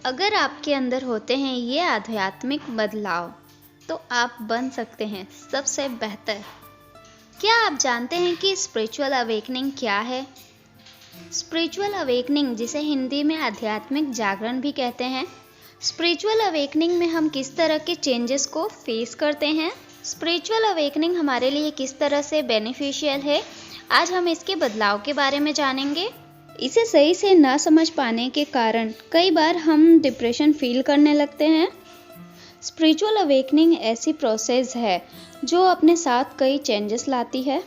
अगर आपके अंदर होते हैं ये आध्यात्मिक बदलाव, तो आप बन सकते हैं सबसे बेहतर। क्या आप जानते हैं कि स्पिरिचुअल अवेकनिंग क्या है? स्पिरिचुअल अवेकनिंग, जिसे हिंदी में आध्यात्मिक जागरण भी कहते हैं, स्पिरिचुअल अवेकनिंग में हम किस तरह के चेंजेस को फेस करते हैं, स्पिरिचुअल अवेकनिंग हमारे लिए किस तरह से बेनिफिशियल है, आज हम इसके बदलाव के बारे में जानेंगे। इसे सही से ना समझ पाने के कारण कई बार हम डिप्रेशन फील करने लगते हैं। स्पिरिचुअल अवेकनिंग ऐसी प्रोसेस है जो अपने साथ कई चेंजेस लाती है,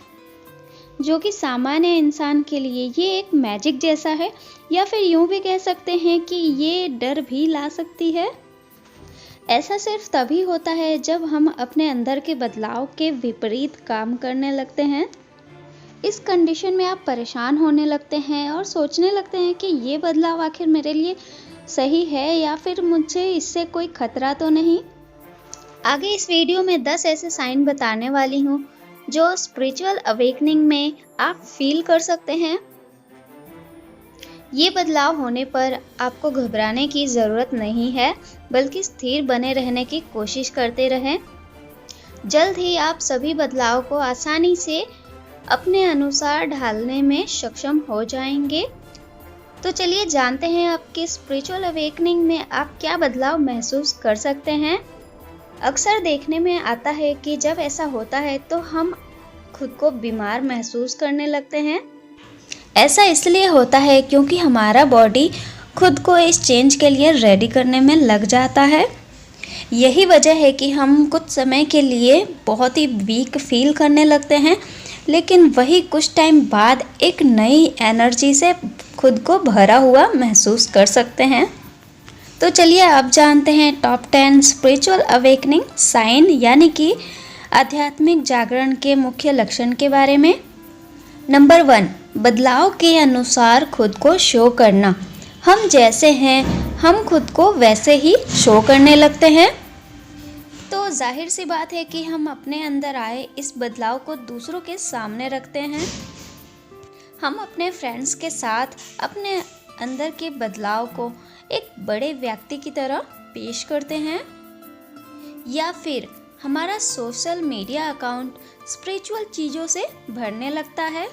जो कि सामान्य इंसान के लिए ये एक मैजिक जैसा है, या फिर यूं भी कह सकते हैं कि ये डर भी ला सकती है। ऐसा सिर्फ तभी होता है जब हम अपने अंदर के बदलाव के विपरीत काम करने लगते हैं। इस कंडीशन में आप परेशान होने लगते हैं और सोचने लगते हैं कि ये बदलाव आखिर मेरे लिए सही है या फिर मुझे इससे कोई खतरा तो नहीं। आगे इस वीडियो में 10 ऐसे साइन बताने वाली हूँ जो स्पिरिचुअल अवेकनिंग में आप फील कर सकते हैं। ये बदलाव होने पर आपको घबराने की ज़रूरत नहीं है, बल्कि स्थिर बने रहने की कोशिश करते रहें। जल्द ही आप सभी बदलाव को आसानी से अपने अनुसार ढालने में सक्षम हो जाएंगे। तो चलिए जानते हैं आपके स्पिरिचुअल अवेकनिंग में आप क्या बदलाव महसूस कर सकते हैं। अक्सर देखने में आता है कि जब ऐसा होता है तो हम खुद को बीमार महसूस करने लगते हैं। ऐसा इसलिए होता है क्योंकि हमारा बॉडी खुद को इस चेंज के लिए रेडी करने में लग जाता है। यही वजह है कि हम कुछ समय के लिए बहुत ही वीक फील करने लगते हैं, लेकिन वही कुछ टाइम बाद एक नई एनर्जी से खुद को भरा हुआ महसूस कर सकते हैं। तो चलिए अब जानते हैं टॉप 10 स्पिरिचुअल अवेकनिंग साइन यानी कि आध्यात्मिक जागरण के मुख्य लक्षण के बारे में। नंबर 1, बदलाव के अनुसार खुद को शो करना। हम जैसे हैं हम खुद को वैसे ही शो करने लगते हैं। तो जाहिर सी बात है कि हम अपने अंदर आए इस बदलाव को दूसरों के सामने रखते हैं। हम अपने फ्रेंड्स के साथ अपने अंदर के बदलाव को एक बड़े व्यक्ति की तरह पेश करते हैं, या फिर हमारा सोशल मीडिया अकाउंट स्पिरिचुअल चीज़ों से भरने लगता है।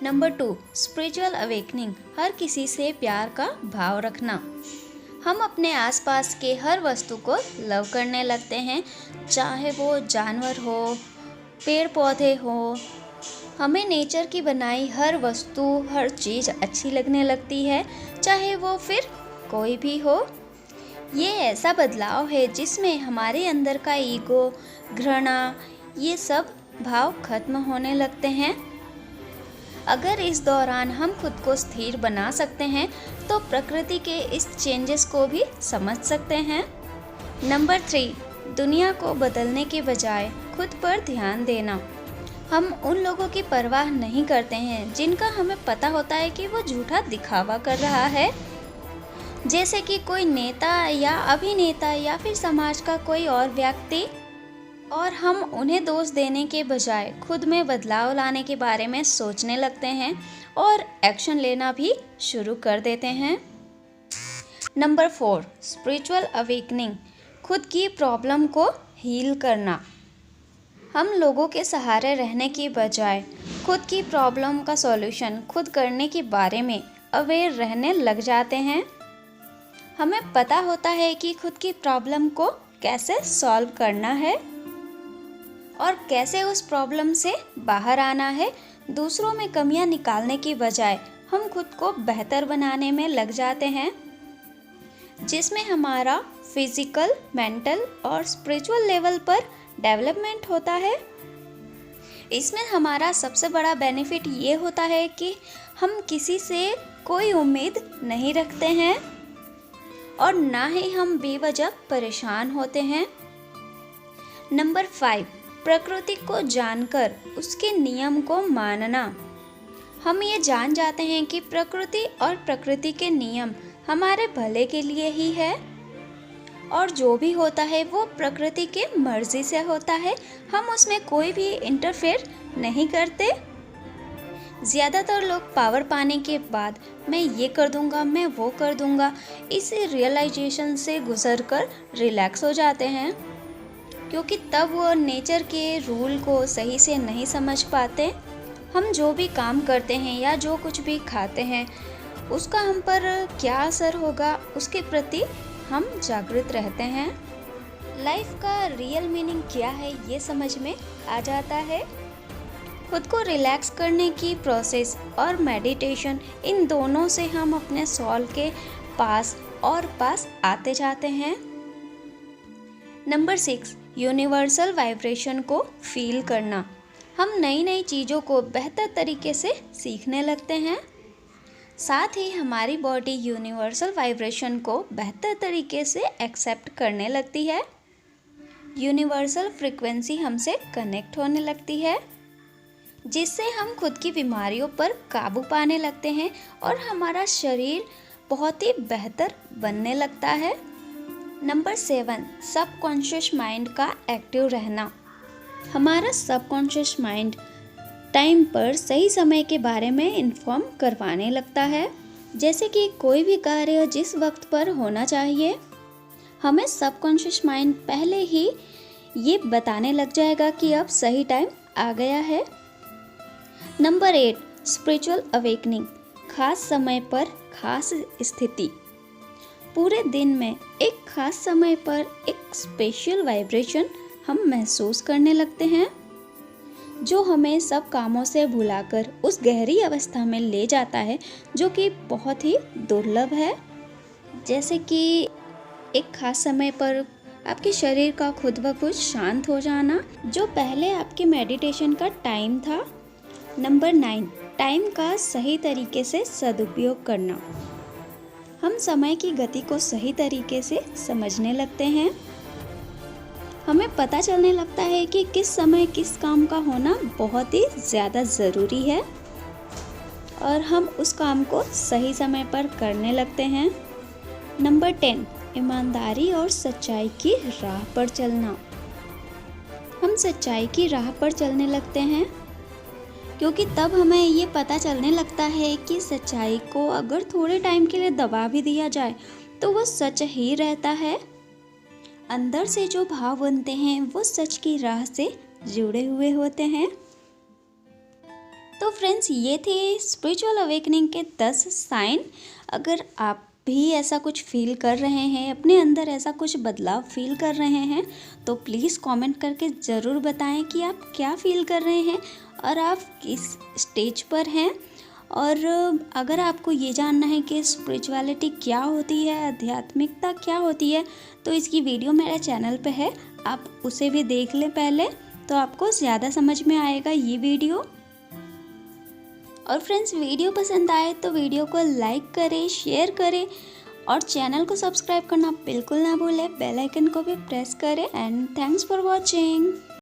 नंबर 2, स्पिरिचुअल अवेकनिंग, हर किसी से प्यार का भाव रखना। हम अपने आसपास के हर वस्तु को लव करने लगते हैं, चाहे वो जानवर हो, पेड़ पौधे हो। हमें नेचर की बनाई हर वस्तु, हर चीज़ अच्छी लगने लगती है, चाहे वो फिर कोई भी हो। ये ऐसा बदलाव है जिसमें हमारे अंदर का ईगो, घृणा, ये सब भाव खत्म होने लगते हैं। अगर इस दौरान हम खुद को स्थिर बना सकते हैं तो प्रकृति के इस चेंजेस को भी समझ सकते हैं। नंबर 3, दुनिया को बदलने के बजाय खुद पर ध्यान देना। हम उन लोगों की परवाह नहीं करते हैं जिनका हमें पता होता है कि वो झूठा दिखावा कर रहा है, जैसे कि कोई नेता या अभिनेता या फिर समाज का कोई और व्यक्ति, और हम उन्हें दोष देने के बजाय खुद में बदलाव लाने के बारे में सोचने लगते हैं और एक्शन लेना भी शुरू कर देते हैं। नंबर 4, स्पिरिचुअल अवेकनिंग, खुद की प्रॉब्लम को हील करना। हम लोगों के सहारे रहने की बजाय खुद की प्रॉब्लम का सॉल्यूशन खुद करने के बारे में अवेयर रहने लग जाते हैं। हमें पता होता है कि खुद की प्रॉब्लम को कैसे सॉल्व करना है और कैसे उस प्रॉब्लम से बाहर आना है। दूसरों में कमियां निकालने की बजाय हम खुद को बेहतर बनाने में लग जाते हैं, जिसमें हमारा फिजिकल, मेंटल और स्पिरिचुअल लेवल पर डेवलपमेंट होता है। इसमें हमारा सबसे बड़ा बेनिफिट ये होता है कि हम किसी से कोई उम्मीद नहीं रखते हैं और ना ही हम बेवजह परेशान होते हैं। नंबर 5, प्रकृति को जानकर उसके नियम को मानना। हम ये जान जाते हैं कि प्रकृति और प्रकृति के नियम हमारे भले के लिए ही है, और जो भी होता है वो प्रकृति के मर्जी से होता है। हम उसमें कोई भी इंटरफेयर नहीं करते। ज़्यादातर लोग पावर पाने के बाद मैं ये कर दूंगा, मैं वो कर दूंगा, इस रियलाइजेशन से गुजरकर रिलैक्स हो जाते हैं, क्योंकि तब वो नेचर के रूल को सही से नहीं समझ पाते। हम जो भी काम करते हैं या जो कुछ भी खाते हैं उसका हम पर क्या असर होगा, उसके प्रति हम जागरूक रहते हैं। लाइफ का रियल मीनिंग क्या है ये समझ में आ जाता है। खुद को रिलैक्स करने की प्रोसेस और मेडिटेशन, इन दोनों से हम अपने सोल के पास और पास आते जाते हैं। नंबर 6, यूनिवर्सल वाइब्रेशन को फील करना। हम नई नई चीज़ों को बेहतर तरीके से सीखने लगते हैं, साथ ही हमारी बॉडी यूनिवर्सल वाइब्रेशन को बेहतर तरीके से एक्सेप्ट करने लगती है। यूनिवर्सल फ्रीक्वेंसी हमसे कनेक्ट होने लगती है, जिससे हम खुद की बीमारियों पर काबू पाने लगते हैं और हमारा शरीर बहुत ही बेहतर बनने लगता है। नंबर 7, सबकॉन्शियस माइंड का एक्टिव रहना। हमारा सबकॉन्शियस माइंड टाइम पर सही समय के बारे में इन्फॉर्म करवाने लगता है। जैसे कि कोई भी कार्य जिस वक्त पर होना चाहिए, हमें सबकॉन्शियस माइंड पहले ही ये बताने लग जाएगा कि अब सही टाइम आ गया है। Number 8, spiritual awakening. खास समय पर खास स्थिति। पूरे दिन में एक खास समय पर एक स्पेशल वाइब्रेशन हम महसूस करने लगते हैं, जो हमें सब कामों से भुलाकर उस गहरी अवस्था में ले जाता है जो कि बहुत ही दुर्लभ है। जैसे कि एक खास समय पर आपके शरीर का खुद ब खुद शांत हो जाना, जो पहले आपके मेडिटेशन का टाइम था। नंबर 9, टाइम का सही तरीके से सदुपयोग करना। हम समय की गति को सही तरीके से समझने लगते हैं। हमें पता चलने लगता है कि किस समय किस काम का होना बहुत ही ज़्यादा ज़रूरी है और हम उस काम को सही समय पर करने लगते हैं। नंबर 10, ईमानदारी और सच्चाई की राह पर चलना। हम सच्चाई की राह पर चलने लगते हैं, क्योंकि तब हमें ये पता चलने लगता है कि सच्चाई को अगर थोड़े टाइम के लिए दबा भी दिया जाए तो वो सच ही रहता है। अंदर से जो भाव बनते हैं वो सच की राह से जुड़े हुए होते हैं। तो फ्रेंड्स, ये थे स्पिरिचुअल अवेकनिंग के 10 साइन। अगर आप भी ऐसा कुछ फील कर रहे हैं, अपने अंदर ऐसा कुछ बदलाव फील कर रहे हैं, तो प्लीज़ कमेंट करके ज़रूर बताएं कि आप क्या फील कर रहे हैं और आप किस स्टेज पर हैं। और अगर आपको ये जानना है कि स्पिरिचुअलिटी क्या होती है, आध्यात्मिकता क्या होती है, तो इसकी वीडियो मेरे चैनल पे है, आप उसे भी देख लें पहले, तो आपको ज़्यादा समझ में आएगा ये वीडियो। और फ्रेंड्स, वीडियो पसंद आए तो वीडियो को लाइक करें, शेयर करें और चैनल को सब्सक्राइब करना बिल्कुल ना भूलें। बेल आइकन को भी प्रेस करें। And thanks for watching.